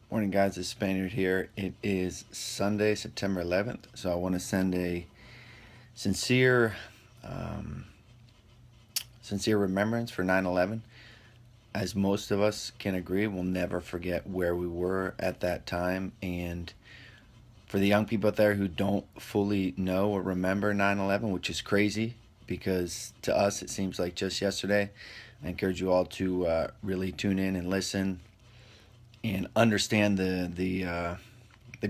Morning, guys. It's Spaniard here. It is Sunday, September 11th. So I want to send a sincere, um, sincere remembrance for 9/11. As most of us can agree, we'll never forget where we were at that time. And for the young people out there who don't fully know or remember 9/11, which is crazy because to us it seems like just yesterday, I encourage you all to really tune in and listen and understand the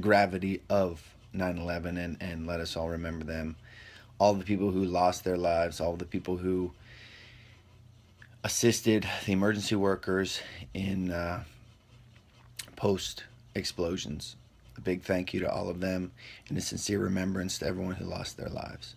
gravity of 9/11, and let us all remember them. All the people who lost their lives, all the people who assisted the emergency workers in post explosions. A big thank you to all of them and a sincere remembrance to everyone who lost their lives.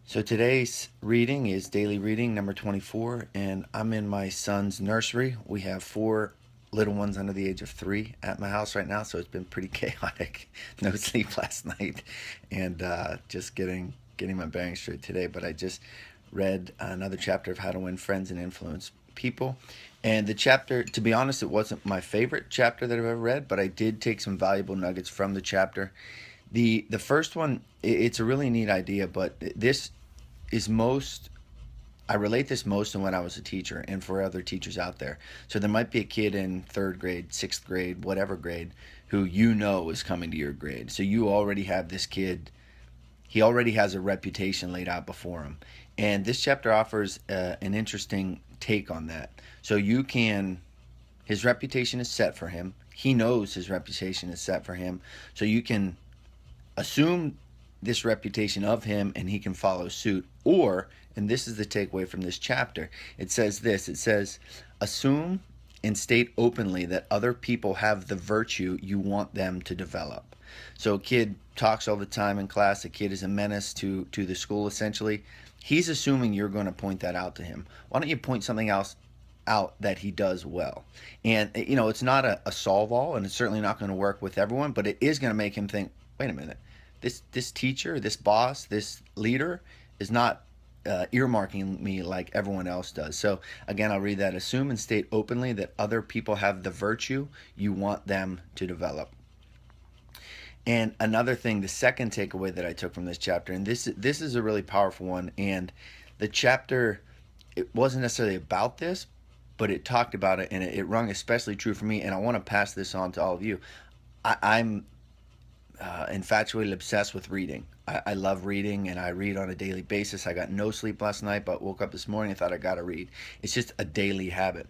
So today's reading is daily reading number 24, and I'm in my son's nursery. We have four little ones under the age of 3 at my house right now, so it's been pretty chaotic. No sleep last night, and just getting my bearings straight today. But I just read another chapter of How to Win Friends and Influence People. And the chapter, to be honest, it wasn't my favorite chapter that I've ever read, but I did take some valuable nuggets from the chapter. The first one, it's a really neat idea, but this is most I relate this most to when I was a teacher and for other teachers out there. So there might be a kid in 3rd grade, 6th grade, whatever grade, who you know is coming to your grade. So you already have this kid, he already has a reputation laid out before him. And this chapter offers an interesting take on that. So his reputation is set for him. He knows his reputation is set for him. So you can assume this reputation of him and he can follow suit. Or, and this is the takeaway from this chapter, it says this, it says, assume and state openly that other people have the virtue you want them to develop. So a kid talks all the time in class, a kid is a menace to the school essentially. He's assuming you're going to point that out to him. Why don't you point something else out that he does well? And it's not a solve all, and it's certainly not going to work with everyone, but it is going to make him think, wait a minute, this teacher, this boss, this leader is not earmarking me like everyone else does. So again, I'll read that. Assume and state openly that other people have the virtue you want them to develop. And another thing, the second takeaway that I took from this chapter, and this is a really powerful one, and the chapter, it wasn't necessarily about this, but it talked about it, and it rung especially true for me, and I want to pass this on to all of you. I'm infatuated, obsessed with reading. I love reading, and I read on a daily basis. I got no sleep last night, but woke up this morning and thought I got to read. It's just a daily habit.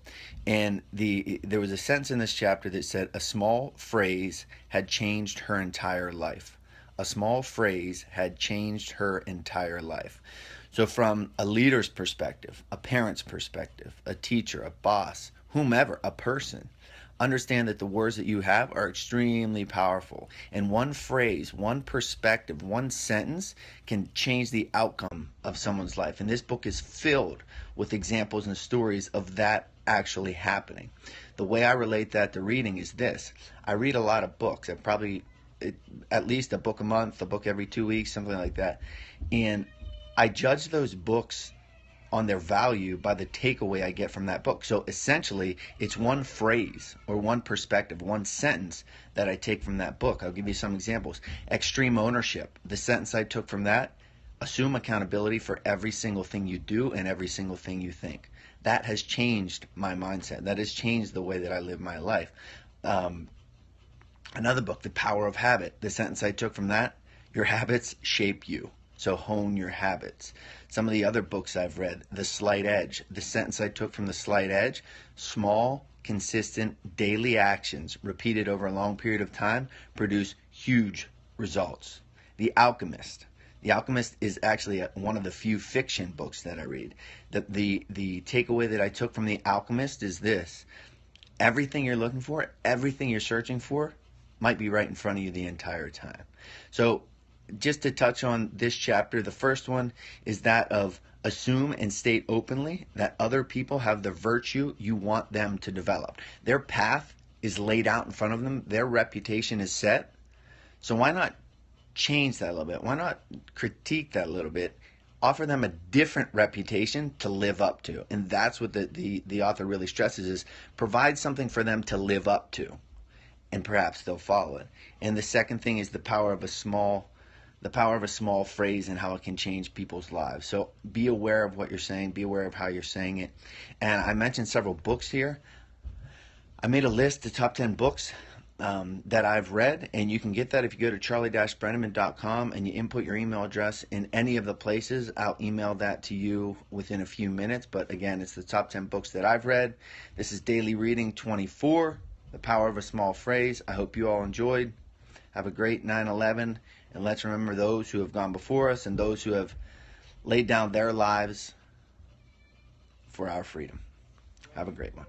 And there was a sentence in this chapter that said, a small phrase had changed her entire life. A small phrase had changed her entire life. So from a leader's perspective, a parent's perspective, a teacher, a boss, whomever, a person, understand that the words that you have are extremely powerful. And one phrase, one perspective, one sentence can change the outcome of someone's life. And this book is filled with examples and stories of that actually happening. The way I relate that to reading is this. I read a lot of books. I probably at least a book a month, a book every 2 weeks, something like that. And I judge those books on their value by the takeaway I get from that book. So essentially, it's one phrase or one perspective, one sentence that I take from that book. I'll give you some examples. Extreme ownership. The sentence I took from that, assume accountability for every single thing you do and every single thing you think. That has changed my mindset. That has changed the way that I live my life. Another book, The Power of Habit. The sentence I took from that, your habits shape you. So hone your habits. Some of the other books I've read, The Slight Edge. The sentence I took from The Slight Edge, small, consistent, daily actions repeated over a long period of time produce huge results. The Alchemist. The Alchemist is actually one of the few fiction books that I read. The takeaway that I took from The Alchemist is this. Everything you're looking for, everything you're searching for, might be right in front of you the entire time. So just to touch on this chapter, the first one is that of assume and state openly that other people have the virtue you want them to develop. Their path is laid out in front of them. Their reputation is set. So why not change that a little bit? Why not critique that a little bit? Offer them a different reputation to live up to. And that's what the author really stresses is provide something for them to live up to. and perhaps they'll follow it. And the second thing is the power of a small phrase and how it can change people's lives. So be aware of what you're saying, be aware of how you're saying it. And I mentioned several books here. I made a list, the top 10 books that I've read, and you can get that if you go to charlie-brenneman.com and you input your email address in any of the places. I'll email that to you within a few minutes. But again, it's the top 10 books that I've read. This is Daily Reading 24, The Power of a Small Phrase. I hope you all enjoyed. Have a great 9/11, and let's remember those who have gone before us and those who have laid down their lives for our freedom. Have a great one.